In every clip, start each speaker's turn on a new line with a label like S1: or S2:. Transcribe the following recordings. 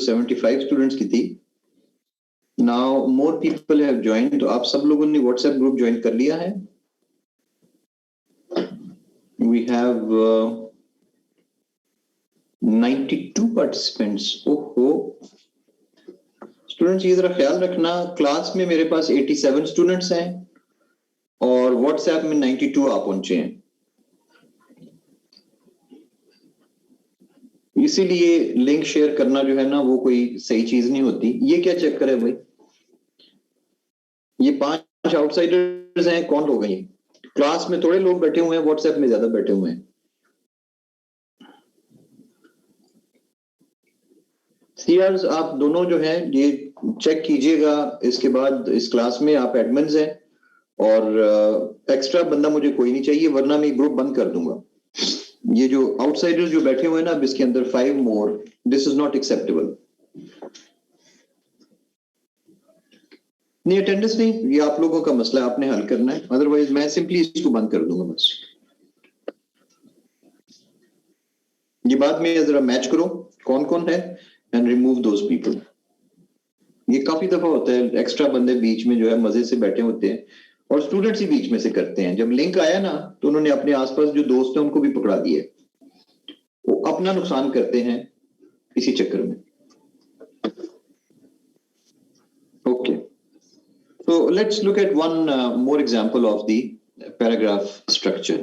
S1: 75 students की थी। Now more people have join, तो आप सब लोगों ने व्हाट्सएप ग्रुप ज्वाइन कर लिया है? We have 92 participants. ओहो स्टूडेंट्स, ये जरा ख्याल रखना, क्लास में मेरे पास 87 स्टूडेंट्स हैं और व्हाट्सएप में 92 आप पहुंचे हैं, इसीलिए लिंक शेयर करना जो है ना वो कोई सही चीज नहीं होती। ये क्या चक्कर है भाई? ये 5 आउटसाइडर्स हैं, कौन लोग हैं ये? क्लास में थोड़े लोग बैठे हुए हैं, व्हाट्सएप में ज्यादा बैठे हुए हैं। सीआर्स आप दोनों जो हैं ये चेक कीजिएगा, इसके बाद इस क्लास में आप एडमिन्स हैं और एक्स्ट्रा बंदा मुझे कोई नहीं चाहिए, वरना मैं ग्रुप बंद कर दूंगा। ये जो आउटसाइडर्स जो बैठे हुए हैं ना, अब इसके अंदर 5 मोर, दिस इज नॉट एक्सेप्टेबल। नहीं अटेंडेंस नहीं, ये आप लोगों का मसला है, आपने हल करना है, अदरवाइज मैं सिंपली इसको बंद कर दूंगा बस। ये बाद में जरा मैच करो कौन कौन है एंड रिमूव दोज पीपल। ये काफी दफा होता है, एक्स्ट्रा बंदे बीच में जो है मजे से बैठे होते हैं और स्टूडेंट्स ही बीच में से करते हैं। जब लिंक आया ना तो उन्होंने अपने आसपास जो दोस्त हैं उनको भी पकड़ा दिए, वो अपना नुकसान करते हैं इसी चक्कर में। Okay, so let's look at one more example of the paragraph structure.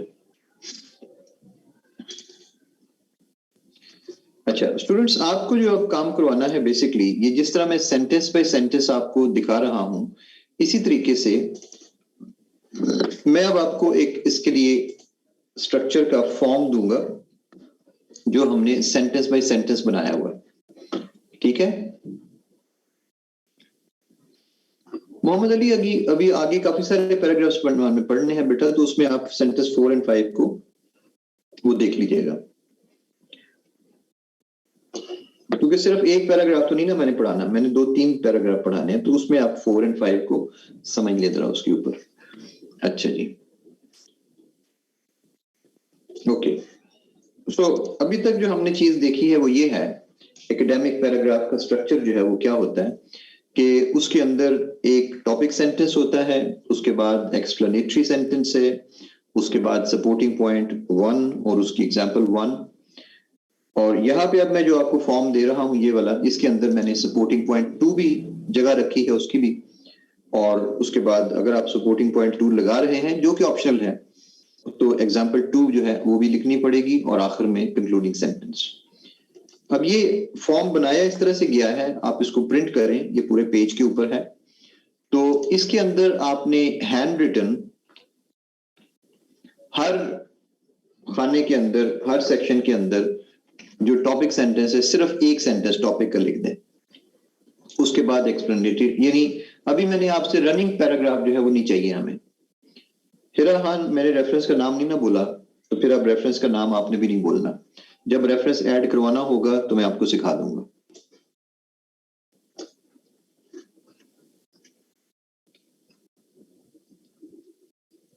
S1: अच्छा स्टूडेंट्स, आपको जो अब काम करवाना है बेसिकली, ये जिस तरह मैं सेंटेंस बाय सेंटेंस आपको दिखा रहा हूं, इसी तरीके से मैं अब आपको एक इसके लिए स्ट्रक्चर का फॉर्म दूंगा जो हमने सेंटेंस बाय सेंटेंस बनाया हुआ है। ठीक है मोहम्मद अली, अभी आगे काफी सारे पैराग्राफ्स पढ़ने हैं बेटा, तो उसमें आप सेंटेंस 4 और 5 को वो देख लीजिएगा, क्योंकि सिर्फ एक पैराग्राफ तो नहीं ना मैंने पढ़ाना, मैंने 2-3 पैराग्राफ पढ़ाने हैं, तो उसमें आप 4 और 5 को समझ ले जरा उसके ऊपर। अच्छा जी, ओके। सो अभी तक जो हमने चीज देखी है वो ये है, एकेडमिक पैराग्राफ का स्ट्रक्चर जो है वो क्या होता है कि उसके अंदर एक टॉपिक सेंटेंस होता है, उसके बाद एक्सप्लेनेटरी सेंटेंस है, उसके बाद सपोर्टिंग पॉइंट 1 और उसकी एग्जांपल 1, और यहाँ पे अब मैं जो आपको फॉर्म दे रहा हूँ ये वाला, इसके अंदर मैंने सपोर्टिंग पॉइंट 2 भी जगह रखी है उसकी भी, और उसके बाद अगर आप सपोर्टिंग पॉइंट 2 लगा रहे हैं जो कि ऑप्शनल है, तो एग्जांपल 2 जो है वो भी लिखनी पड़ेगी, और आखिर में कंक्लूडिंग सेंटेंस। अब ये फॉर्म बनाया इस तरह से गया है, आप इसको प्रिंट करें, ये पूरे पेज के ऊपर है। तो इसके अंदर आपने हैंड रिटन हर खाने के अंदर, हर सेक्शन के अंदर जो टॉपिक सेंटेंस है सिर्फ एक सेंटेंस टॉपिक का लिख दें, उसके बाद एक्सप्लेनेटरी, यानी अभी मैंने आपसे रनिंग पैराग्राफ जो है वो नहीं चाहिए हमें। हिरा खान, मैंने रेफरेंस का नाम नहीं ना बोला, तो फिर अब रेफरेंस का नाम आपने भी नहीं बोलना, जब रेफरेंस ऐड करवाना होगा तो मैं आपको सिखा दूंगा।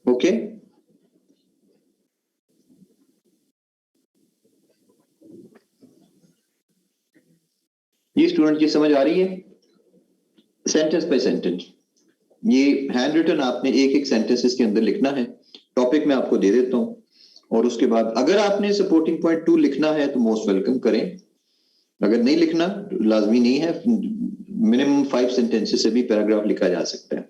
S1: ओके ये स्टूडेंट, ये समझ आ रही है? सेंटेंस बाय सेंटेंस, ये हैंड रिटन आपने एक एक सेंटेंस इसके अंदर लिखना है, टॉपिक मैं आपको दे देता हूं, और उसके बाद अगर आपने सपोर्टिंग पॉइंट 2 लिखना है तो मोस्ट वेलकम करें, अगर नहीं लिखना लाजमी नहीं है, मिनिमम 5 सेंटेंसेस से भी पैराग्राफ लिखा जा सकता है।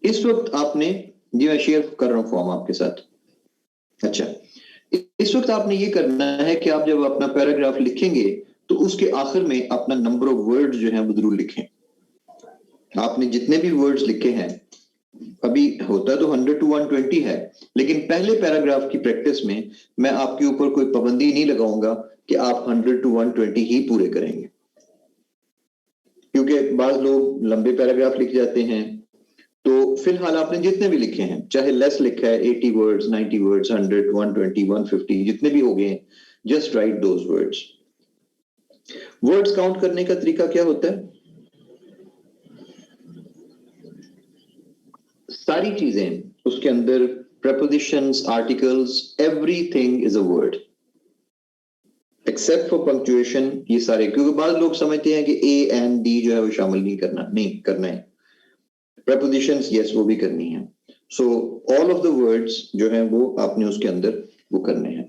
S1: इस वक्त आपने, जी मैं शेयर कर रहा हूं फॉर्म आपके साथ। अच्छा, इस वक्त आपने ये करना है कि आप जब अपना पैराग्राफ लिखेंगे तो उसके आखिर में अपना नंबर ऑफ वर्ड्स जो है वो जरूर लिखें। आपने जितने भी वर्ड्स लिखे हैं, अभी होता तो 100 to 120 है, लेकिन पहले पैराग्राफ की प्रैक्टिस में मैं आपके ऊपर कोई पाबंदी नहीं लगाऊंगा कि आप 100 to 120 ही पूरे करेंगे, क्योंकि बाज लोग लंबे पैराग्राफ लिख जाते हैं। तो फिलहाल आपने जितने भी लिखे हैं, चाहे लेस लिखा है 80 वर्ड्स, 90 वर्ड्स, 100, 120, 150, जितने भी हो गए हैं, just right those words. Words count करने का तरीका क्या होता है? सारी चीजें उसके अंदर, prepositions, articles, everything is a word except for punctuation ये सारे, क्योंकि बाद लोग समझते हैं कि ए एंड डी जो है वो शामिल नहीं करना है। प्रपोजिशंस यस वो भी करनी है। So all of the words जो है वो आपने उसके अंदर वो करने हैं।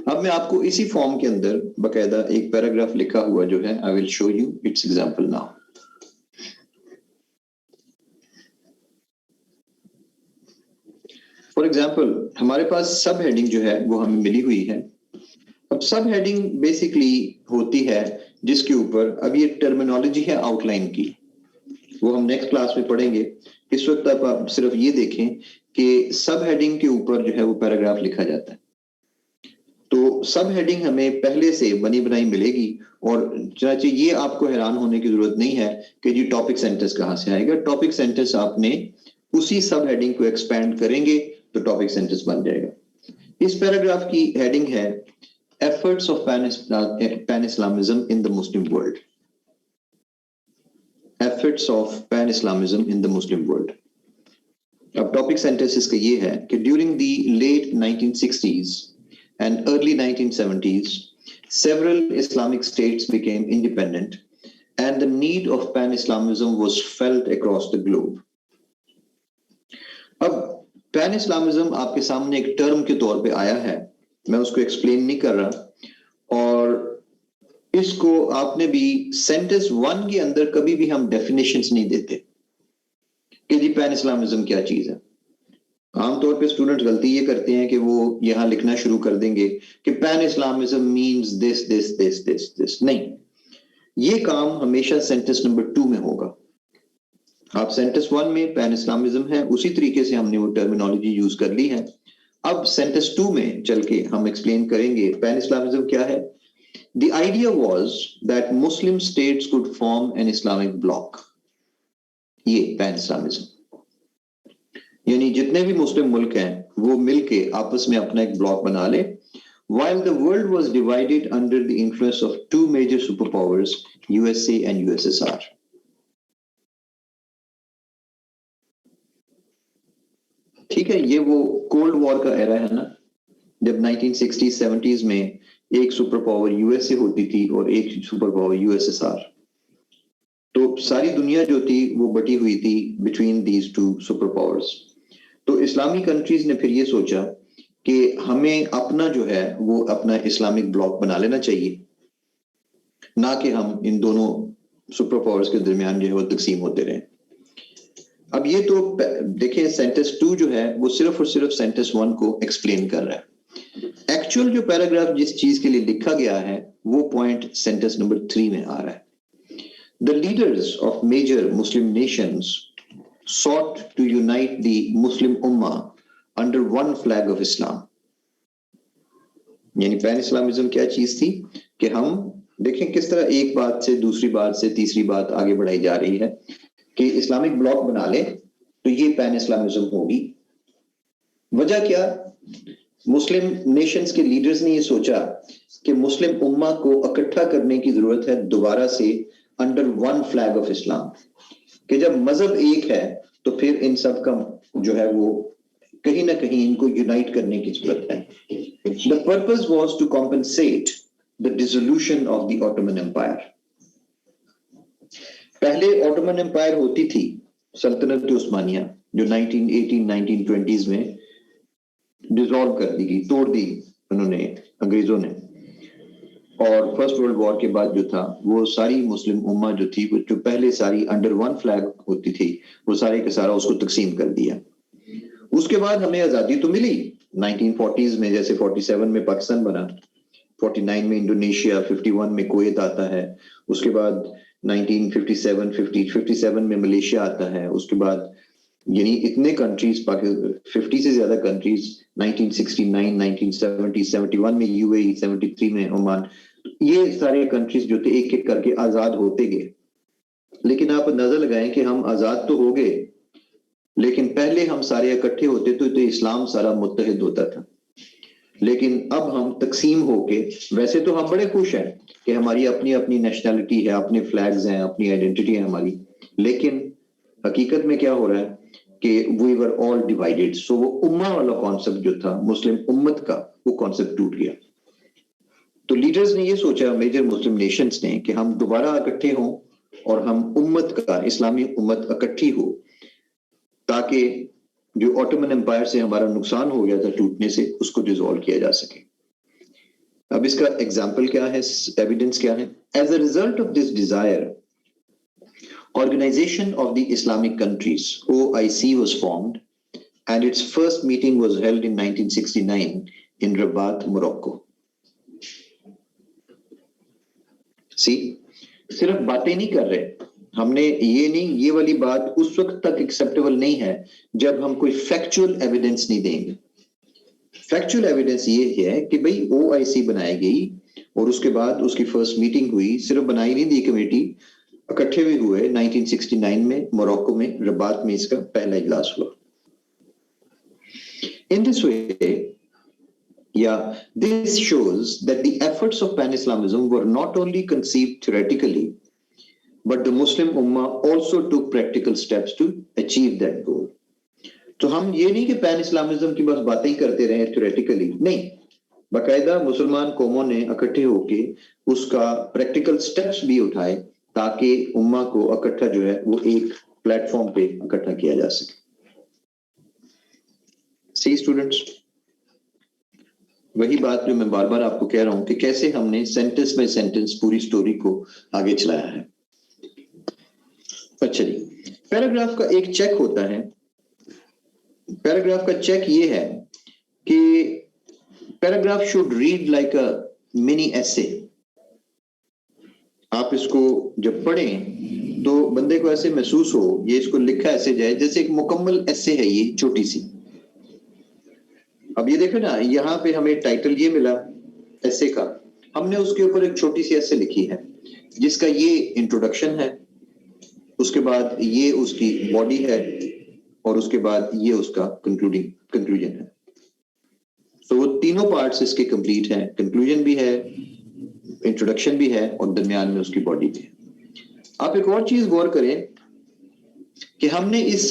S1: अब मैं आपको इसी फॉर्म के अंदर बकायदा एक पैराग्राफ लिखा हुआ जो है, I will show you it's example now. For example हमारे पास सब हेडिंग जो है वो हमें मिली हुई है। अब सब हेडिंग बेसिकली होती है जिसके ऊपर, अब ये टर्मिनोलॉजी है आउटलाइन की, वो हम नेक्स्ट क्लास में पढ़ेंगे। इस वक्त आप सिर्फ ये देखें कि सब हेडिंग के ऊपर जो है वो पैराग्राफ लिखा जाता है। तो सब हेडिंग हमें पहले से बनी बनाई मिलेगी, और चाचे ये आपको हैरान होने की जरूरत नहीं है कि जी टॉपिक सेंटेंस कहां से आएगा। टॉपिक सेंटेंस आपने उसी सब हेडिंग को एक्सपेंड करेंगे तो टॉपिक सेंटेंस बन जाएगा। इस पैराग्राफ की हेडिंग है efforts of pan Islamism in the Muslim world. Efforts of pan Islamism in the Muslim world. अब टॉपिक सेंटेंस इसका ये है कि during the late 1960s and early 1970s, several Islamic states became independent and the need of pan-Islamism was felt across the globe. अब pan-Islamism आपके सामने एक term के तौर पे आया है, मैं उसको एक्सप्लेन नहीं कर रहा, और इसको आपने भी सेंटेंस 1 के अंदर कभी भी हम डेफिनेशंस नहीं देते कि जी pan-Islamism क्या चीज है। आमतौर पे स्टूडेंट गलती ये करते हैं कि वो यहां लिखना शुरू कर देंगे कि pan Islamism means this this this this this. नहीं, ये काम हमेशा सेंटेंस नंबर 2 में होगा। आप सेंटेंस 1 में पैन इस्लामिज्म है, उसी तरीके से हमने वो टर्मिनोलॉजी यूज कर ली है। अब सेंटेंस 2 में चल के हम एक्सप्लेन करेंगे पैन इस्लामिज्म क्या है। The idea was that Muslim states could form an Islamic block. ये पैन इस्लामिज्म यानी जितने भी मुस्लिम मुल्क हैं वो मिलके आपस में अपना एक ब्लॉक बना ले। While the world was divided under the influence of two major superpowers, USA and USSR. ठीक है, ये वो कोल्ड वॉर का एरा है ना, जब 1960s 70s में एक सुपर पावर यूएसए होती थी और एक सुपर पावर यूएसएसआर। तो सारी दुनिया जो थी वो बटी हुई थी between these two super powers. तो इस्लामी कंट्रीज ने फिर ये सोचा कि हमें अपना जो है वो अपना इस्लामिक ब्लॉक बना लेना चाहिए, ना कि हम इन दोनों सुपर पावर्स के दरमियान जो है वो तकसीम होते रहे। अब ये तो देखें सेंटेंस 2 जो है वो सिर्फ और सिर्फ सेंटेंस 1 को एक्सप्लेन कर रहा है। एक्चुअल जो पैराग्राफ जिस चीज के लिए लिखा गया है वो पॉइंट सेंटेंस नंबर 3 में आ रहा है। The leaders of major Muslim nations sought to unite the Muslim Ummah under one flag of Islam. यानी पैन इस्लामिज्म क्या चीज थी कि हम देखें किस तरह एक बात से दूसरी बात से तीसरी बात आगे बढ़ाई जा रही है कि इस्लामिक ब्लॉक बना ले तो ये पैन इस्लामिज्म होगी। वजह क्या, मुस्लिम नेशंस के लीडर्स ने ये सोचा कि मुस्लिम उम्मा को इकट्ठा करने की जरूरत है दोबारा से under one flag of Islam, कि जब मजहब एक है तो फिर इन सब का जो है वो कहीं ना कहीं इनको यूनाइट करने की जरूरत है। The purpose was to compensate the dissolution of the Ottoman empire. पहले ऑटोमन एम्पायर होती थी सल्तनत उस्मानिया, जो 1918 1920s में डिसॉल्व कर दी गई, तोड़ दी उन्होंने अंग्रेजों ने। और फर्स्ट वर्ल्ड वॉर के बाद जो था वो सारी मुस्लिम उम्मा जो थी वो जो पहले सारी अंडर वन फ्लैग होती थी वो सारे के सारा उसको तकसीम कर दिया। उसके बाद हमें आजादी तो मिली 1940s में, जैसे 47 में पाकिस्तान बना, 49 में इंडोनेशिया, 51 में कुवैत आता है, उसके बाद 1957 में मलेशिया आता है, उसके बाद यानी इतने कंट्रीज 50 से ज्यादा कंट्रीज 1969 1970 71 में यूएई, 73 में ओमान, ये सारे कंट्रीज जो थे एक एक करके आजाद होते गए। लेकिन आप अंदाजा लगाएं कि हम आजाद तो हो गए लेकिन पहले हम सारे इकट्ठे होते तो इस्लाम सारा मुत्तहिद होता था। लेकिन अब हम तकसीम होके, वैसे तो हम बड़े खुश हैं कि हमारी अपनी अपनी नेशनैलिटी है, अपने फ्लैग्स हैं, अपनी आइडेंटिटी है हमारी, लेकिन हकीकत में क्या हो रहा है कि वी वर ऑल डिवाइडेड। सो वो उम्मा वाला कॉन्सेप्ट जो था मुस्लिम उम्मत का, वो कॉन्सेप्ट टूट गया। तो लीडर्स ने ये सोचा, मेजर मुस्लिम नेशंस ने, कि हम दोबारा इकट्ठे हों और हम उम्मत का, इस्लामी उम्मत इकट्ठी हो, ताकि जो ऑटोमन एम्पायर से हमारा नुकसान हो गया था टूटने से, उसको डिसॉल्व किया जा सके। अब इसका एग्जाम्पल क्या है, एविडेंस क्या है? As a result of this desire, Organization of the Islamic Countries, OIC, was formed, and its first meeting was held in 1969 in Rabat, Morocco. See, सिर्फ बातें नहीं कर रहे हमने, ये नहीं, ये वाली बात उस वक्त तक एक्सेप्टेबल नहीं है जब हम कोई फैक्चुअल एविडेंस नहीं देंगे। फैक्चुअल एविडेंस ये है कि भाई OIC बनाई गई और उसके बाद उसकी फर्स्ट मीटिंग हुई, सिर्फ बनाई नहीं दी कमेटी, इकट्ठे भी हुए 1969 में मोरक्को में, रबात में इसका पहला इजलास हुआ। In this way, this shows that the efforts of pan-Islamism were not only conceived theoretically, but the Muslim Ummah also took practical steps to achieve that goal. तो हम ये नहीं कि पैन-इस्लामिज्म की बस बातें ही करते रहे theoretically, नहीं, बाकायदा मुसलमान कौमों ने इकट्ठे होके उसका प्रैक्टिकल स्टेप्स भी उठाए ताकि उम्मा को इकट्ठा जो है वो एक प्लेटफॉर्म पे इकट्ठा किया जा सके। सी स्टूडेंट्स, वही बात जो मैं बार बार आपको कह रहा हूं कि कैसे हमने सेंटेंस बाय सेंटेंस पूरी स्टोरी को आगे चलाया है। अच्छा जी, पैराग्राफ का एक चेक होता है। पैराग्राफ का चेक ये है कि paragraph should read like a mini essay. आप इसको जब पढ़ें तो बंदे को ऐसे महसूस हो, ये इसको लिखा ऐसे जाए जैसे एक मुकम्मल ऐसे है ये छोटी सी। अब ये देखो ना, यहाँ पे हमें टाइटल ये मिला ऐसे का, हमने उसके ऊपर एक छोटी सी ऐसे लिखी है जिसका ये इंट्रोडक्शन है, उसके बाद ये उसकी बॉडी है और उसके बाद ये उसका कंक्लूजन है। तो वो तीनों पार्ट्स इसके कंप्लीट हैं, कंक्लूजन भी है, इंट्रोडक्शन भी है और दरमियान में उसकी बॉडी भी है। आप एक और चीज गौर करें कि हमने इस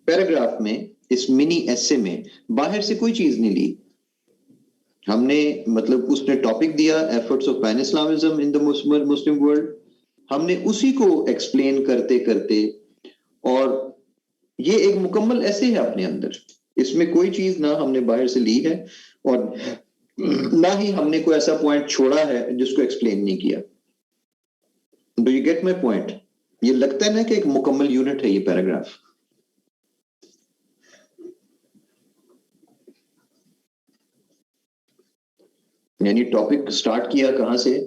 S1: पैराग्राफ में, इस मिनी एसे में बाहर से कोई चीज नहीं ली। हमने मतलब उसने टॉपिक दिया efforts of pan Islamism in the Muslim world, हमने उसी को एक्सप्लेन करते करते, और ये एक मुकम्मल ऐसे है अपने अंदर, इसमें कोई चीज ना हमने बाहर से ली है और ना ही हमने कोई ऐसा पॉइंट छोड़ा है जिसको एक्सप्लेन नहीं किया। Do you get my point? ये लगता है ना कि एक मुकम्मल यूनिट है ये पैराग्राफ। यानी टॉपिक स्टार्ट किया कहां से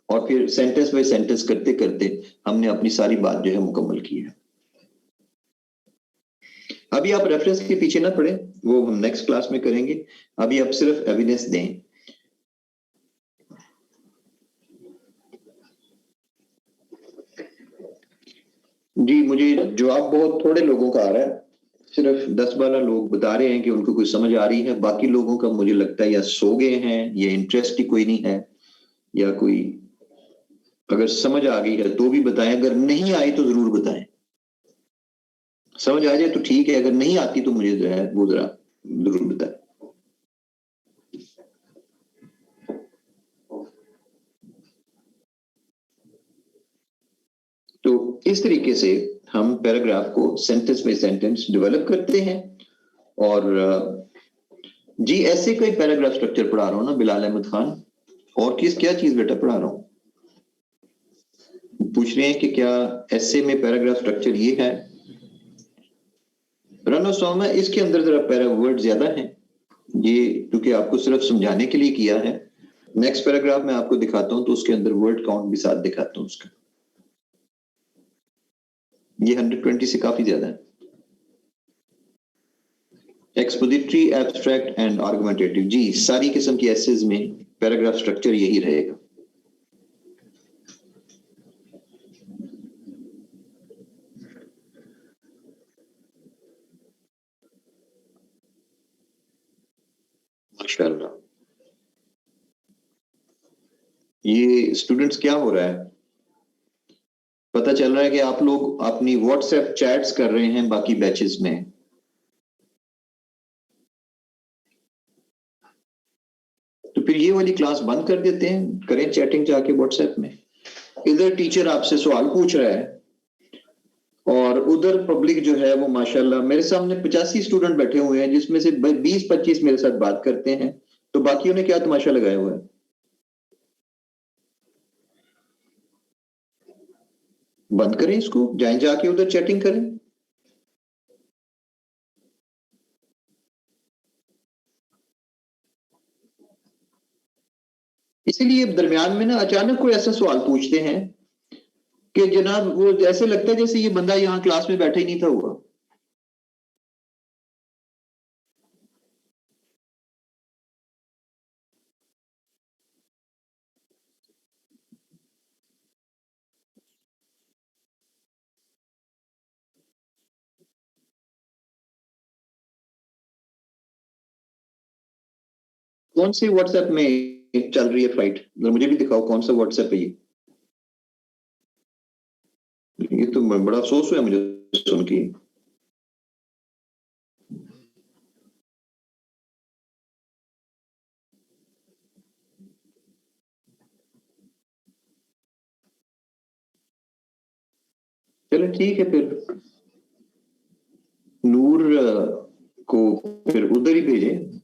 S1: और फिर सेंटेंस बाय सेंटेंस करते करते हमने अपनी सारी बात जो है मुकम्मल की है। अभी आप रेफरेंस के पीछे ना पड़े, वो हम नेक्स्ट क्लास में करेंगे। अभी आप सिर्फ एविडेंस दें। जी, मुझे जवाब बहुत थोड़े लोगों का आ रहा है, सिर्फ 10-12 लोग बता रहे हैं कि उनको कुछ समझ आ रही है। बाकी लोगों का मुझे लगता है या सो गए हैं या इंटरेस्ट ही कोई नहीं है, या कोई अगर समझ आ गई है तो भी बताएं, अगर नहीं आई तो जरूर बताएं। समझ आ जाए तो ठीक है, अगर नहीं आती तो मुझे जो है वो जरा जरूर बताएं। तो इस तरीके से हम पैराग्राफ को सेंटेंस बाय सेंटेंस डेवलप करते हैं। और जी, ऐसे कोई पैराग्राफ स्ट्रक्चर पढ़ा रहा हूं ना बिलाल अहमद खान, और क्या चीज बेटा पढ़ा रहा हूं? पूछ रहे हैं कि क्या ऐसे में पैराग्राफ स्ट्रक्चर ये है? रनोसोमा, इसके अंदर जरा पैरावर्ड ज्यादा है, ये क्योंकि आपको सिर्फ समझाने के लिए किया है। नेक्स्ट पैराग्राफ में आपको दिखाता हूं तो उसके अंदर वर्ड काउंट भी साथ दिखाता हूं उसका। ये 120 से काफी ज्यादा है। एक्सपोजिटरी, एब्स्ट्रैक्ट एंड आर्गुमेंटेटिव, जी सारी किस्म की एसेज में पैराग्राफ स्ट्रक्चर यही रहेगा। माशाल्लाह। ये स्टूडेंट्स क्या हो रहा है? पता चल रहा है कि आप लोग अपनी व्हाट्सएप चैट्स कर रहे हैं बाकी बैचेस में। तो फिर ये वाली क्लास बंद कर देते हैं, करें चैटिंग जाके व्हाट्सएप में। इधर टीचर आपसे सवाल पूछ रहा है और उधर पब्लिक जो है वो माशाल्लाह, मेरे सामने 85 स्टूडेंट बैठे हुए हैं जिसमें से 20-25 मेरे साथ बात करते हैं, तो बाकियों ने क्या तमाशा लगाया हुआ है? बंद करें इसको, जाएं जाके उधर चैटिंग करें। इसीलिए दरमियान में ना अचानक कोई ऐसा सवाल पूछते हैं कि जनाब वो ऐसे लगता है जैसे ये बंदा यहाँ क्लास में बैठा ही नहीं था हुआ। कौन सी व्हाट्सएप में चल रही है फाइट? मुझे भी दिखाओ कौन सा व्हाट्सएप है ये तो बड़ा अफसोस हुआ मुझे सुन के। चलो ठीक है, फिर नूर को फिर उधर ही भेजें,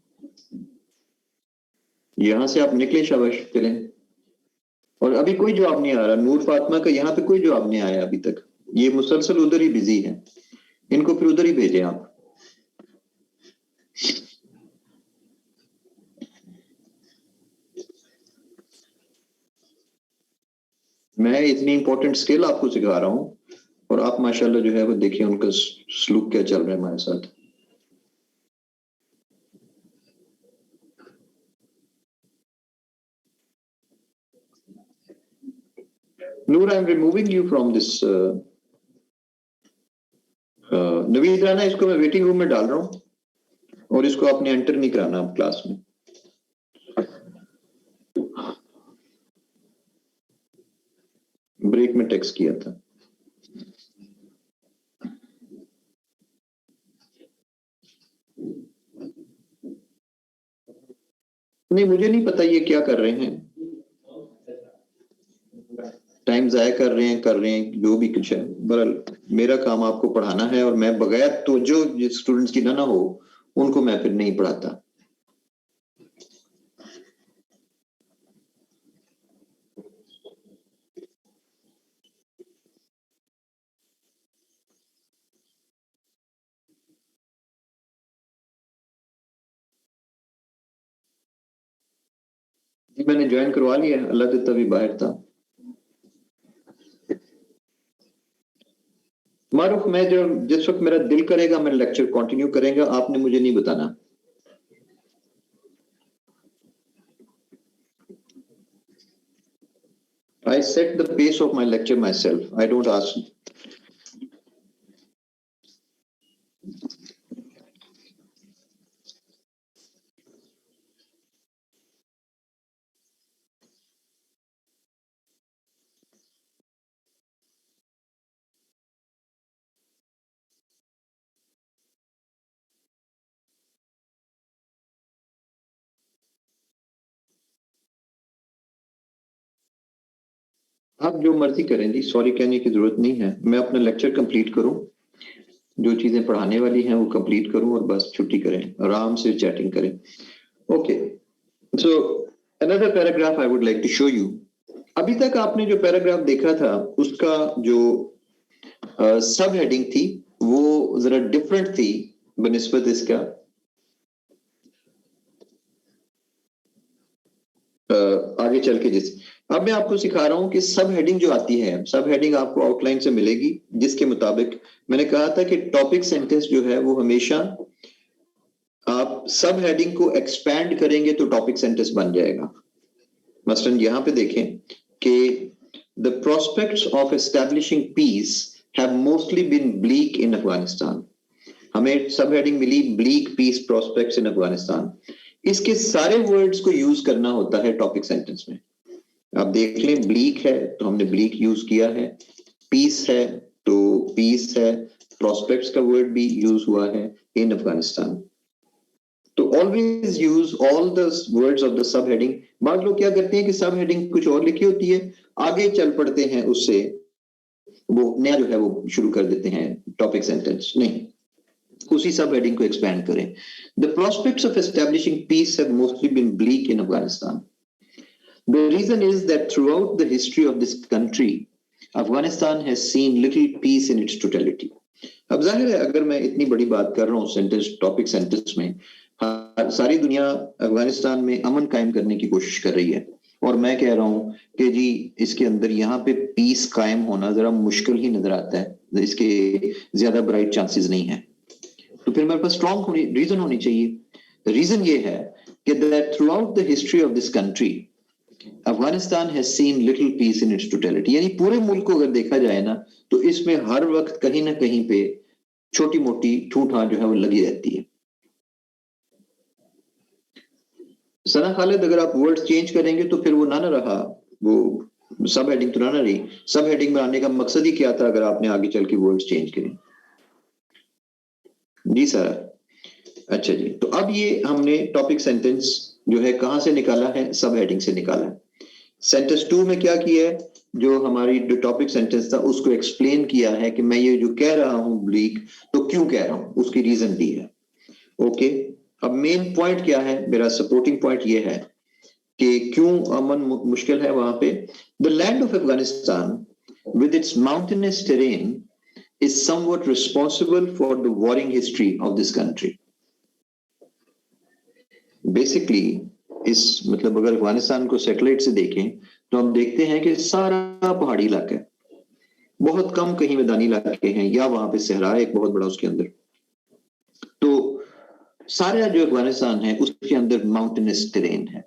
S1: यहां से आप निकले शाबाश चलें। और अभी कोई जवाब नहीं आ रहा नूर फातिमा का, यहाँ पे कोई जवाब नहीं आया अभी तक, ये मुसलसल उधर ही बिजी है, इनको फिर उधर ही भेजें आप। मैं इतनी इंपॉर्टेंट स्किल आपको सिखा रहा हूं और आप माशाल्लाह जो है वो देखिए उनका सलूक क्या चल रहा है हमारे साथ। Noor, I am removing you from this. Naveed Rana, इसको मैं वेटिंग रूम में डाल रहा हूं और इसको आपने एंटर नहीं कराना आप क्लास में। ब्रेक में टेक्स्ट किया था। नहीं, मुझे नहीं पता ये क्या कर रहे हैं, टाइम जाया कर रहे हैं जो भी कुछ है। बहरहाल मेरा काम आपको पढ़ाना है और मैं बगैर तो जो स्टूडेंट्स की ना हो उनको मैं फिर नहीं पढ़ाता। जी मैंने ज्वाइन करवा लिया, अल्लाह देता भी बाहर था। मारूफ, मैं जो जिस वक्त मेरा दिल करेगा मैं लेक्चर कंटिन्यू करेंगे, आपने मुझे नहीं बताना। I set the pace of my lecture myself. I don't ask. आप जो मर्जी करें जी, सॉरी कहने की जरूरत नहीं है। मैं अपना लेक्चर कंप्लीट करूं, जो चीजें पढ़ाने वाली हैं वो कंप्लीट करूं और बस छुट्टी करें, आराम से चैटिंग करें। Okay, so another paragraph I would like to show you. अभी तक आपने जो पैराग्राफ देखा था उसका जो सब हेडिंग थी वो जरा डिफरेंट थी बनिस्बत इसका। आगे चल के जिस अब मैं आपको सिखा रहा हूं कि सब हेडिंग जो आती है, सब हेडिंग आपको आउटलाइन से मिलेगी, जिसके मुताबिक मैंने कहा था कि टॉपिक सेंटेंस जो है वो हमेशा आप सब हेडिंग को एक्सपैंड करेंगे तो टॉपिक सेंटेंस बन जाएगा। मसलन यहां पे देखें कि the prospects of establishing peace have mostly been bleak in Afghanistan. हमें सब हेडिंग मिली bleak peace prospects in Afghanistan. इसके सारे वर्ड्स को यूज करना होता है टॉपिक सेंटेंस में। आप देख लें, ब्लीक है तो हमने ब्लीक यूज किया है, पीस है तो पीस है, प्रोस्पेक्ट्स का वर्ड भी यूज हुआ है इन अफगानिस्तान। तो always use all the words of the sub heading. बाद लोग क्या करते हैं कि सब हेडिंग कुछ और लिखी होती है, आगे चल पड़ते हैं उससे, वो नया जो है वो शुरू कर देते हैं टॉपिक सेंटेंस। नहीं, उसी सब हेडिंग को एक्सपैंड करें। The prospects of establishing peace have mostly been bleak in Afghanistan. The reason is that throughout the history of this country, Afghanistan has seen little peace in its totality. अब जाहिर है अगर मैं इतनी बड़ी बात कर रहा हूँ सेंटेंस टॉपिक सेंटेंस में, सारी दुनिया अफगानिस्तान में अमन कायम करने की कोशिश कर रही है, और मैं कह रहा हूँ कि जी इसके अंदर यहाँ पे पीस कायम होना जरा मुश्किल ही नजर आता है, इसके ज्यादा ब्राइट चांसेस नहीं है। तो फिर मेरे पास स्ट्रॉन्ग रीजन होनी चाहिए। रीजन ये है कि that throughout the history of this country Afghanistan has seen little peace in its totality. यानी पूरे मुल्क को अगर देखा जाए ना, तो इसमें हर वक्त कहीं ना कहीं पे छोटी मोटी ठूठा जो है वो लगी रहती है। सना खालिद, अगर आप वर्ड्स चेंज करेंगे तो फिर वो ना रहा, वो सब हेडिंग तो ना रही। सब हेडिंग में आने का मकसद ही क्या था अगर आपने आगे चल के वर्ड्स चेंज करें? जी सर। अच्छा जी, तो अब ये हमने टॉपिक सेंटेंस जो है कहां से निकाला है? सब हेडिंग से निकाला है। सेंटेंस 2 में क्या किया है? जो हमारी जो टॉपिक सेंटेंस था उसको एक्सप्लेन किया है कि मैं ये जो कह रहा हूं ब्लीक, तो क्यों कह रहा हूं, उसकी रीजन दी है। ओके, अब मेन पॉइंट क्या है? मेरा सपोर्टिंग पॉइंट ये है कि क्यों अमन मुश्किल है वहां पे। The land of Afghanistan with its mountainous terrain is somewhat responsible for the warring history of this country. Basically, इस मतलब अगर अफगानिस्तान को सैटेलाइट से देखें तो हम देखते हैं कि सारा पहाड़ी इलाका है, बहुत कम कहीं मैदानी इलाके हैं, या वहां पे सहरा है एक बहुत बड़ा उसके अंदर। तो सारा जो अफगानिस्तान है उसके अंदर माउंटेनस टेरेन है,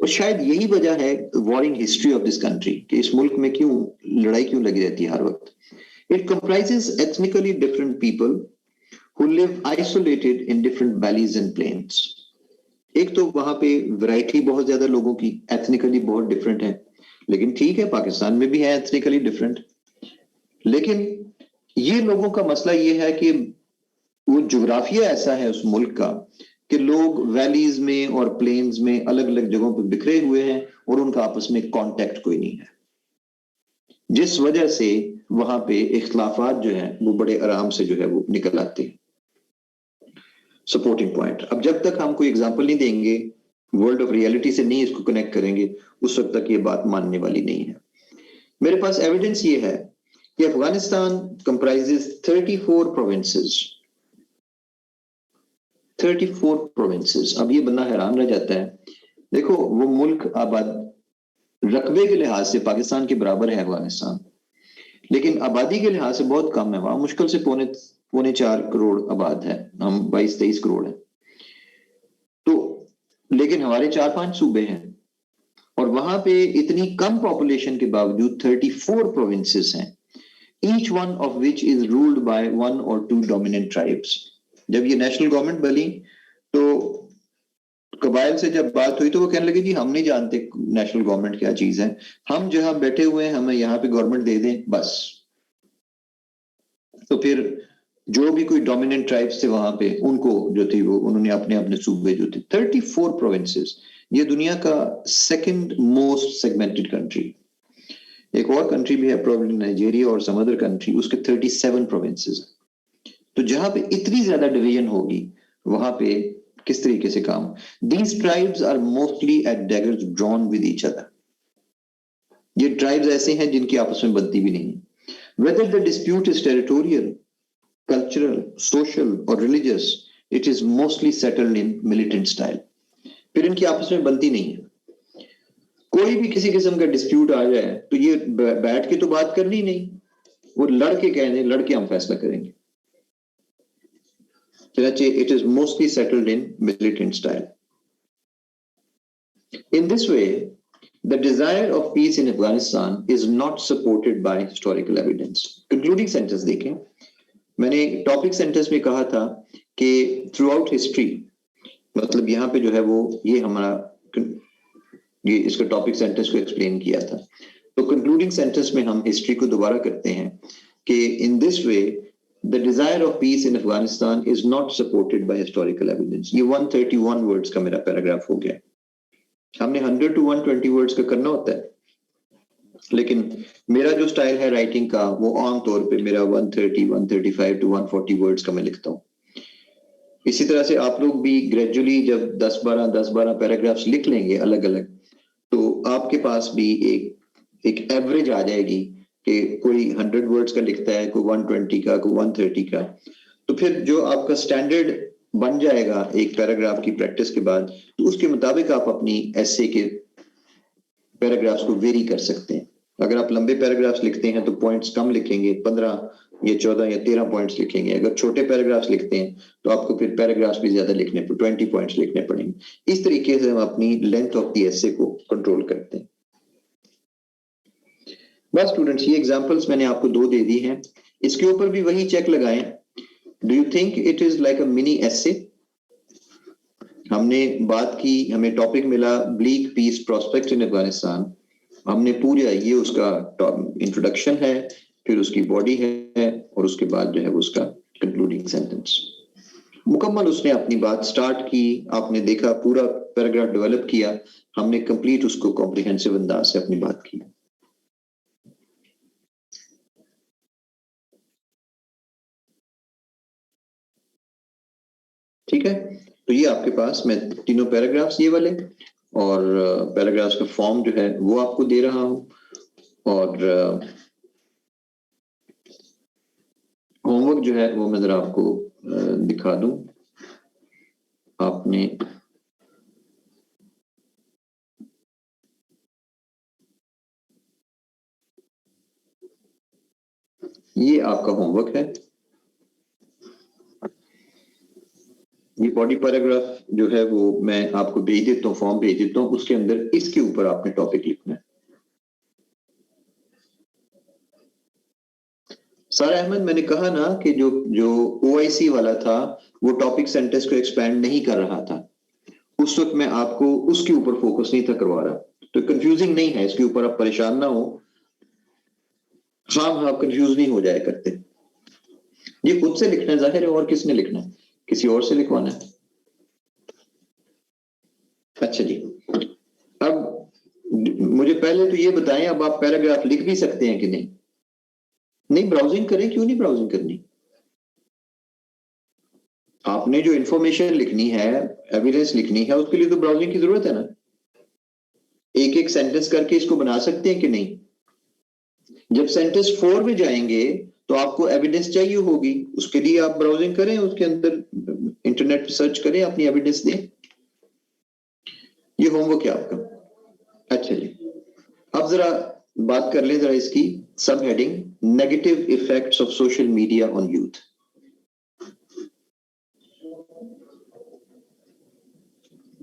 S1: और शायद यही वजह है warring history of this country कि इस मुल्क में क्यों लड़ाई क्यों लगी रहती है हर वक्त। It comprises ethnically different people who live isolated in different valleys and plains. एक तो वहां पे वैरायटी बहुत ज्यादा लोगों की, एथनिकली बहुत डिफरेंट है, लेकिन ठीक है पाकिस्तान में भी है एथनिकली डिफरेंट। लेकिन ये लोगों का मसला ये है कि वो जोग्राफिया ऐसा है उस मुल्क का कि लोग वैलीज में और प्लेन्स में अलग अलग जगहों पर बिखरे हुए हैं, और उनका आपस में कांटेक्ट कोई नहीं है, जिस वजह से वहां पे इख्तिलाफात जो है वो बड़े आराम से जो है वो निकल आते हैं। सपोर्टिंग पॉइंट, अब जब तक हम कोई एग्जांपल नहीं देंगे, वर्ल्ड ऑफ रियलिटी से नहीं इसको कनेक्ट करेंगे, उस वक्त तक ये बात मानने वाली नहीं है। मेरे पास एविडेंस ये है कि अफगानिस्तान कंप्राइजेस 34 प्रोविंसेस। 34 प्रोविंसेस। अब ये बंदा हैरान रह जाता है, देखो वो मुल्क आबाद रकबे के लिहाज से पाकिस्तान के बराबर है अफगानिस्तान, लेकिन आबादी के लिहाज से बहुत कम है। वहां मुश्किल से पौने 4 करोड़ आबाद है, हम 22-23 करोड़ है। तो लेकिन हमारे 4-5 सूबे हैं, और वहां पे इतनी कम पॉपुलेशन के बावजूद 34 प्रोविंसेस हैं, each one of which is ruled by 1 or 2 dominant tribes. जब ये नेशनल गवर्नमेंट बनी तो कबाइल से जब बात हुई तो वो कहने लगे जी हम नहीं जानते नेशनल गवर्नमेंट क्या चीज है, हम जहां बैठे हुए हैं हमें यहाँ पे गवर्नमेंट दे दें बस। तो फिर जो भी कोई डोमिनेंट ट्राइब्स थे वहां पे, उनको जो थी वो उन्होंने अपने अपने सूबे जो थे 34 प्रोविंसेस। ये दुनिया का सेकंड मोस्ट सेगमेंटेड कंट्री। एक और कंट्री भी है प्रोबेबली नाइजीरिया और सम अदर कंट्री, उसके 37 प्रोविंसेस। तो जहां पे इतनी ज्यादा डिवीजन होगी वहां पे किस तरीके से काम। These tribes are mostly at daggers drawn with each other. ये ट्राइब्स ऐसे हैं जिनकी आपस में बनती भी नहीं है। Whether the dispute is territorial, cultural, social और religious, it is mostly settled in militant style. फिर इनकी आपस में बनती नहीं है। कोई भी किसी किस्म का डिस्प्यूट आ जाए तो ये बैठ के तो बात करनी नहीं, वो लड़के कहने लड़के हम फैसला करेंगे। It is mostly settled in militant style. In this way, the desire of peace in Afghanistan is not supported by historical evidence. Concluding sentence देखें, मैंने टॉपिक सेंटेंस में कहा था कि थ्रू आउट हिस्ट्री, मतलब यहाँ पे जो है वो ये हमारा ये इसका टॉपिक सेंटेंस को एक्सप्लेन किया था। तो कंक्लूडिंग सेंटेंस में हम हिस्ट्री को दोबारा करते हैं कि in this way the desire of peace in Afghanistan is not supported by historical evidence. ये 131 words का मेरा पैराग्राफ हो गया. हमने 100 to 120 words का करना होता है, लेकिन मेरा जो स्टाइल है राइटिंग का वो आमतौर पे मेरा 130, 135 to 140 वर्ड्स का मैं लिखता हूँ. इसी तरह से आप लोग भी ग्रेजुअली जब 10-12 पैराग्राफ्स लिख लेंगे अलग अलग, तो आपके पास भी एक एवरेज आ जाएगी कि कोई 100 वर्ड्स का लिखता है, कोई 120 का, कोई 130 का. तो फिर जो आपका स्टैंडर्ड बन जाएगा एक पैराग्राफ की प्रैक्टिस के बाद, तो उसके मुताबिक आप अपनी एसे के पैराग्राफ्स को वेरी कर सकते हैं. अगर आप लंबे पैराग्राफ्स लिखते हैं तो पॉइंट्स कम लिखेंगे, 15 या 14 या 13 पॉइंट्स लिखेंगे. अगर छोटे पैराग्राफ्स लिखते हैं तो आपको फिर पैराग्राफ्स भी ज्यादा लिखने पर 20 पॉइंट्स लिखने पड़ेंगे. इस तरीके से हम अपनी लेंथ ऑफ द एसे को कंट्रोल करते हैं. बस स्टूडेंट्स, ये एग्जांपल्स मैंने आपको 2 दे दी हैं. इसके ऊपर भी वही चेक लगाएं. Do you think it is like a mini essay? हमने बात की, हमें टॉपिक मिला bleak peace prospect in Afghanistan. हमने पूरा ये उसका इंट्रोडक्शन है, फिर उसकी बॉडी है, और उसके बाद जो है वो उसका कंक्लूडिंग सेंटेंस. मुकम्मल उसने अपनी बात स्टार्ट की, आपने देखा पूरा पैराग्राफ डेवलप किया, हमने कंप्लीट उसको कॉम्प्रिहेंसिव अंदाज से अपनी बात की. ठीक है, तो ये आपके पास मैं तीनों पैराग्राफ्स ये वाले और पैराग्राफ्स का फॉर्म जो है वो आपको दे रहा हूं, और होमवर्क जो है वो मैं जरा आपको दिखा दूं. आपने ये आपका होमवर्क है. ये बॉडी पैराग्राफ जो है वो मैं आपको भेज देता हूँ, फॉर्म भेज देता हूँ. उसके अंदर इसके ऊपर आपने टॉपिक लिखना है. सारा अहमद, मैंने कहा ना कि जो ओआईसी वाला था वो टॉपिक सेंटेंस को एक्सपैंड नहीं कर रहा था. उस वक्त मैं आपको उसके ऊपर फोकस नहीं था करवा रहा. तो कंफ्यूजिंग नहीं है, इसके ऊपर आप परेशान ना हो. हाँ, आप कंफ्यूज नहीं हो जाया करते. ये खुद से लिखना है जाहिर है, और किसने लिखना है? किसी और से लिखवाना है? अच्छा जी, अब मुझे पहले तो ये बताएं, अब आप पैराग्राफ लिख भी सकते हैं कि नहीं? नहीं ब्राउजिंग करें. क्यों नहीं ब्राउजिंग करनी? आपने जो इंफॉर्मेशन लिखनी है, एविडेंस लिखनी है, उसके लिए तो ब्राउजिंग की जरूरत है ना. एक एक सेंटेंस करके इसको बना सकते हैं कि नहीं? जब सेंटेंस 4 में जाएंगे तो आपको एविडेंस चाहिए होगी, उसके लिए आप ब्राउजिंग करें, उसके अंदर इंटरनेट पे सर्च करें, अपनी एविडेंस दें. ये होमवर्क है आपका. अच्छा जी, अब जरा बात कर लें जरा इसकी sub heading, negative effects of social media on youth.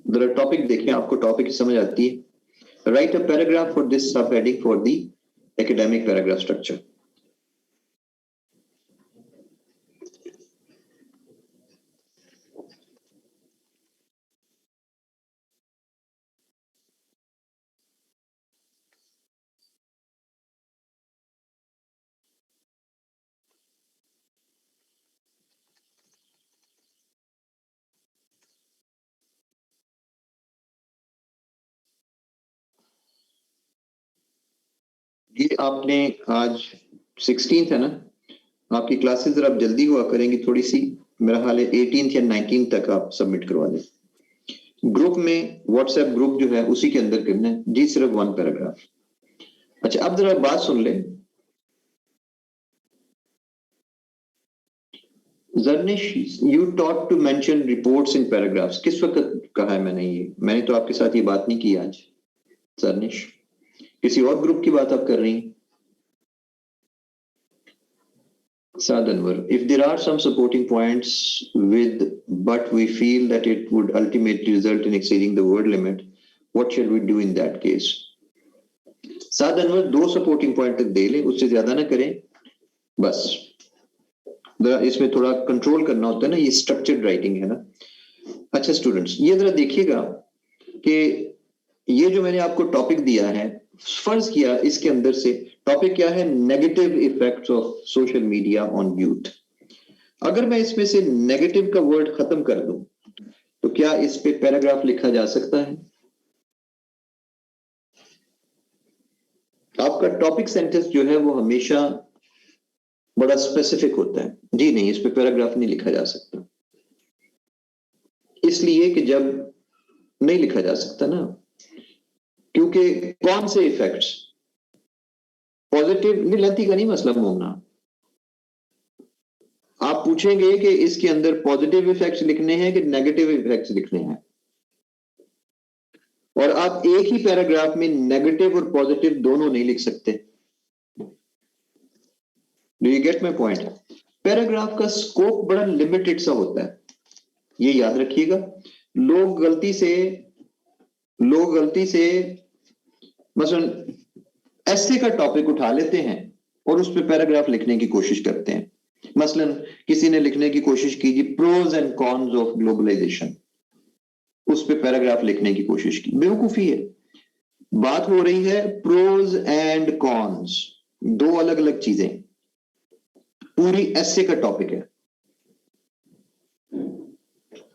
S1: जरा टॉपिक देखें, आपको टॉपिक समझ आती है. Write a paragraph for this sub heading for the academic paragraph structure. ये आपने आज 16th है ना, आपकी क्लासेस जरा जल्दी हुआ करेंगी थोड़ी सी. मेरा हाल है 18th या 19th तक आप सबमिट करवा दें. ग्रुप में, व्हाट्सएप ग्रुप जो है उसी के अंदर करना है जी, सिर्फ 1 पैराग्राफ. अच्छा, अब जरा बात सुन ले. जर्निश, you taught to mention reports in paragraphs. किस वक्त कहा है मैंने? ये मैंने तो आपके साथ ये बात नहीं की आज. जर्निश, किसी और ग्रुप की बात आप कर रही हैं? Saad Anwar, if there are some supporting points but we feel that it would ultimately result in exceeding the word limit, what shall we do in that case? Saad Anwar, 2 supporting point तक दे लें, उससे ज्यादा ना करें. बस इसमें थोड़ा control करना होता है ना, ये स्ट्रक्चर्ड राइटिंग है ना. अच्छा स्टूडेंट्स, ये जरा देखिएगा कि ये जो मैंने आपको टॉपिक दिया है, फर्ज किया इसके अंदर से टॉपिक क्या है? Negative effects of social media on youth. अगर मैं इसमें से नेगेटिव का वर्ड खत्म कर दूं तो क्या इस पे पैराग्राफ लिखा जा सकता है? आपका टॉपिक सेंटेंस जो है वो हमेशा बड़ा स्पेसिफिक होता है। जी नहीं, इस पे पैराग्राफ नहीं लिखा जा सकता, इसलिए कि जब नहीं लिखा जा सकता ना, क्योंकि कौन से इफेक्ट्स पॉजिटिव लेंथी का नहीं मसला मोमना। आप पूछेंगे कि इसके अंदर पॉजिटिव इफेक्ट्स लिखने हैं कि नेगेटिव इफेक्ट्स लिखने हैं, और आप एक ही पैराग्राफ में नेगेटिव और पॉजिटिव दोनों नहीं लिख सकते। Do you get my point? Paragraph का स्कोप बड़ा लिमिटेड सा होता है, ये याद रखिएगा। लोग गलती से मसलन ऐसे का टॉपिक उठा लेते हैं और उस पर पैराग्राफ लिखने की कोशिश करते हैं। मसलन किसी ने लिखने की कोशिश की जी pros and cons of globalisation, उस पर पैराग्राफ लिखने की कोशिश की, बेवकूफी है। बात हो रही है प्रोज एंड कॉन्स, दो अलग अलग चीजें, पूरी ऐसे का टॉपिक है।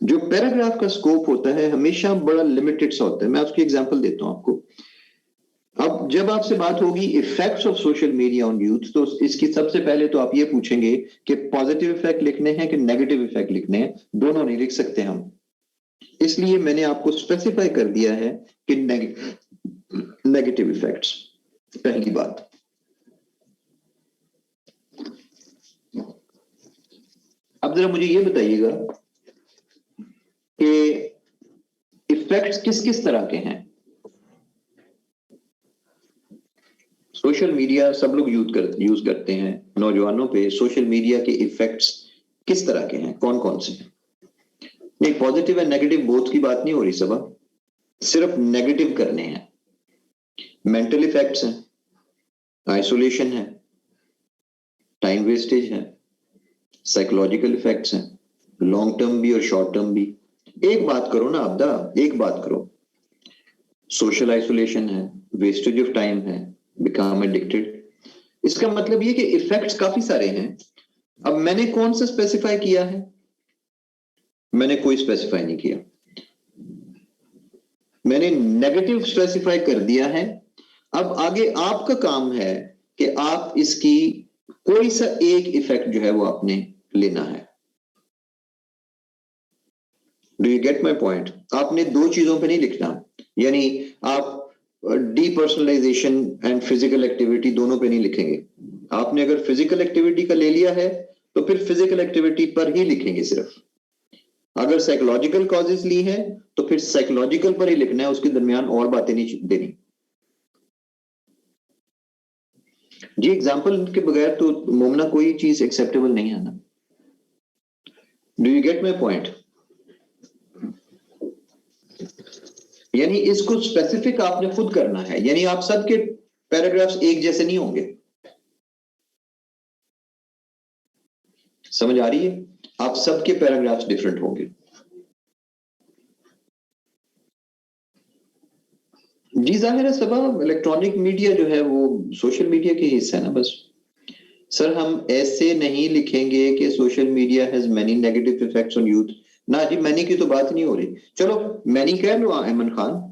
S1: जो पैराग्राफ का स्कोप होता है हमेशा बड़ा लिमिटेड सा होता है। मैं उसकी एग्जांपल देता हूं आपको। अब जब आपसे बात होगी effects of social media on youth, तो इसकी सबसे पहले तो आप ये पूछेंगे कि पॉजिटिव इफेक्ट लिखने हैं कि नेगेटिव इफेक्ट लिखने हैं। दोनों नहीं लिख सकते हम, इसलिए मैंने आपको स्पेसिफाई कर दिया है कि नेगेटिव इफेक्ट्स। पहली बात, अब जरा मुझे ये बताइएगा कि इफेक्ट्स किस किस तरह के हैं। सोशल मीडिया सब लोग यूज करते हैं, नौजवानों पे सोशल मीडिया के इफेक्ट्स किस तरह के हैं, कौन कौन से हैं? नहीं, पॉजिटिव एंड नेगेटिव बोथ की बात नहीं हो रही सबा, सिर्फ नेगेटिव करने हैं। मेंटल इफेक्ट्स हैं, आइसोलेशन है, टाइम वेस्टेज है, साइकोलॉजिकल इफेक्ट्स हैं, लॉन्ग टर्म भी और शॉर्ट टर्म भी। एक बात करो ना अब्दा, एक बात करो, सोशल आइसोलेशन है, वेस्टेज ऑफ टाइम है, बिकम एडिक्टेड। इसका मतलब ये कि इफेक्ट्स काफी सारे हैं। अब मैंने कौन सा स्पेसिफाई किया है? मैंने कोई स्पेसिफाई नहीं किया, मैंने नेगेटिव स्पेसिफाई कर दिया है। अब आगे आपका काम है कि आप इसकी कोई सा एक इफेक्ट जो है वो आपने लेना है। Do you get my point? आपने दो चीजों पे नहीं लिखना, यानी आप डीपर्सनलाइजेशन एंड फिजिकल एक्टिविटी दोनों पे नहीं लिखेंगे। आपने अगर फिजिकल एक्टिविटी का ले लिया है तो फिर फिजिकल एक्टिविटी पर ही लिखेंगे सिर्फ। अगर साइकोलॉजिकल कॉजेज ली है तो फिर साइकोलॉजिकल पर ही लिखना है, उसके दरमियान और बातें नहीं देनी। जी एग्जाम्पल के बगैर तो मोमना कोई चीज एक्सेप्टेबल नहीं है ना। Do you get my point? यानी इसको स्पेसिफिक आपने खुद करना है, यानी आप सबके पैराग्राफ्स एक जैसे नहीं होंगे। समझ आ रही है? आप सबके पैराग्राफ्स डिफरेंट होंगे। जी जाहिर है सबा, इलेक्ट्रॉनिक मीडिया जो है वो सोशल मीडिया के हिस्सा है ना बस। सर हम ऐसे नहीं लिखेंगे कि social media has many negative effects on youth. ना जी, मैनी की तो बात नहीं हो रही। चलो मैनी कह लो Ahmed Khan,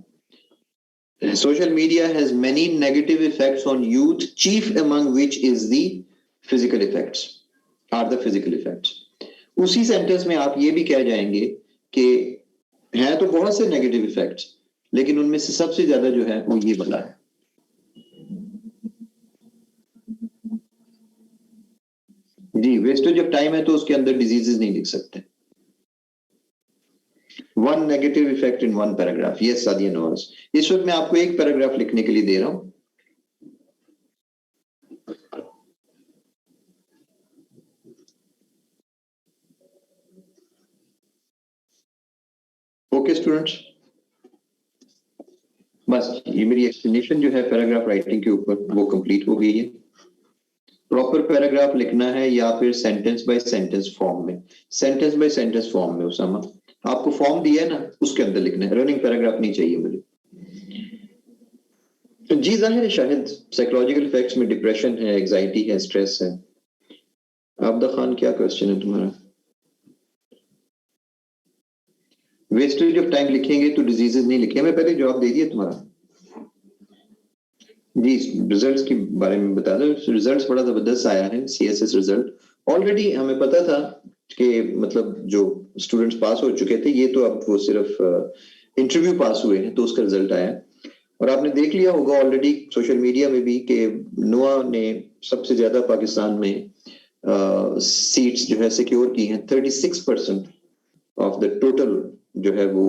S1: social media has many negative effects on youth, chief among which is the physical effects, are the physical effects। उसी सेंटेंस में आप ये भी कह जाएंगे कि हैं तो बहुत से नेगेटिव इफेक्ट्स, लेकिन उनमें से सबसे ज्यादा जो है वो ये वाला है। जी वेस्टेज ऑफ टाइम है तो उसके अंदर डिजीजेस नहीं लिख सकते। One negative effect in one paragraph. Yes Sadia Nawaz, इस वक्त मैं आपको एक पैराग्राफ लिखने के लिए दे रहा हूं। ओके स्टूडेंट्स, बस ये मेरी एक्सप्लेनेशन जो है पैराग्राफ राइटिंग के ऊपर वो कंप्लीट हो गई है। प्रॉपर पैराग्राफ लिखना है या फिर सेंटेंस बाय सेंटेंस फॉर्म में। सेंटेंस बाय सेंटेंस फॉर्म में उसामा आपको फॉर्म दिया है ना, उसके अंदर लिखना है। रनिंग पैराग्राफ नहीं चाहिए मुझे। जी जाहिर है शायद साइकोलॉजिकल इफेक्ट्स में डिप्रेशन है, एंजाइटी है, स्ट्रेस है। आबदा खान क्या क्वेश्चन है तुम्हारा? वेस्टेज ऑफ टाइम लिखेंगे तो डिजीजेस नहीं लिखे। मैं पहले जवाब दे दिया तुम्हारा जी। रिजल्ट्स के बारे में बता दो, रिजल्ट्स बड़ा जबरदस्त आया है सीएसएस रिजल्ट। ऑलरेडी हमें पता था कि मतलब जो स्टूडेंट्स पास हो चुके थे, ये तो अब वो सिर्फ इंटरव्यू पास हुए हैं तो उसका रिजल्ट आया। और आपने देख लिया होगा ऑलरेडी सोशल मीडिया में भी कि नोआ ने सबसे ज्यादा पाकिस्तान में सीट्स जो है सिक्योर की हैं। 36% ऑफ द टोटल जो है वो